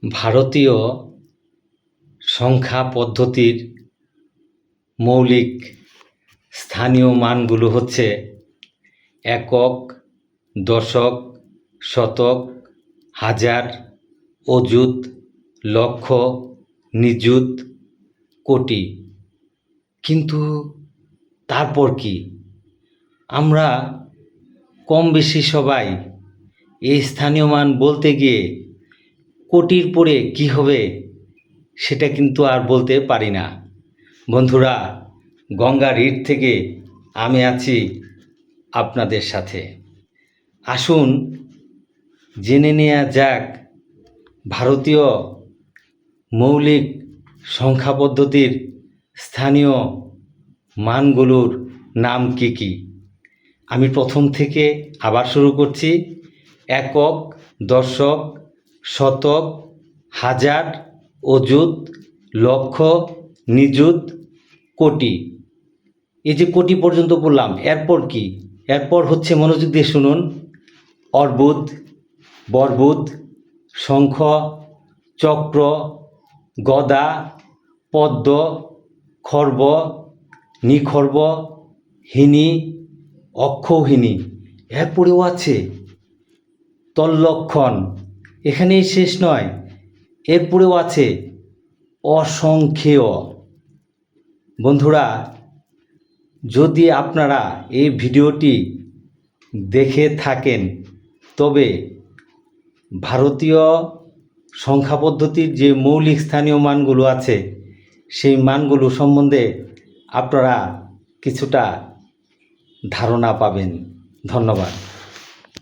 ভারতীয় সংখ্যা পদ্ধতির মৌলিক স্থানীয় মানগুলো হচ্ছে একক, দশক, শতক, হাজার, অযুত, লক্ষ, নিযুত, কোটি। কিন্তু তারপর কি? আমরা কম বেশি সবাই এই স্থানীয় মান বলতে গিয়ে কোটির পরে কি হবে সেটা কিন্তু আর বলতে পারি না। বন্ধুরা, গঙ্গার ইট থেকে আমি আছি আপনাদের সাথে। আসুন জেনে নেওয়া যাক ভারতীয় মৌলিক সংখ্যা পদ্ধতির স্থানীয় মানগুলোর নাম কি কি। আমি প্রথম থেকে আবার শুরু করছি। একক, দশক, শতক, হাজার, অযুত, লক্ষ, নিযুত, কোটি। এই যে কোটি পর্যন্ত বললাম, এরপর কি? এরপর হচ্ছে, মনোযোগ দিয়ে শুনুন, অর্বুদ, বর্বুদ, শঙ্খ, চক্র, গদা, পদ্ম, খর্ব, নিখর্ব, হিনী, অক্ষৌহিনী। এরপরেও আছে তল্লক্ষণ। এখানেই শেষ নয়, এরপরেও আছে অসংখ্যেয়। বন্ধুরা, যদি আপনারা এই ভিডিওটি দেখে থাকেন তবে ভারতীয় সংখ্যা পদ্ধতির যে মৌলিক স্থানীয় মানগুলো আছে সেই মানগুলো সম্বন্ধে আপনারা কিছুটা ধারণা পাবেন। ধন্যবাদ।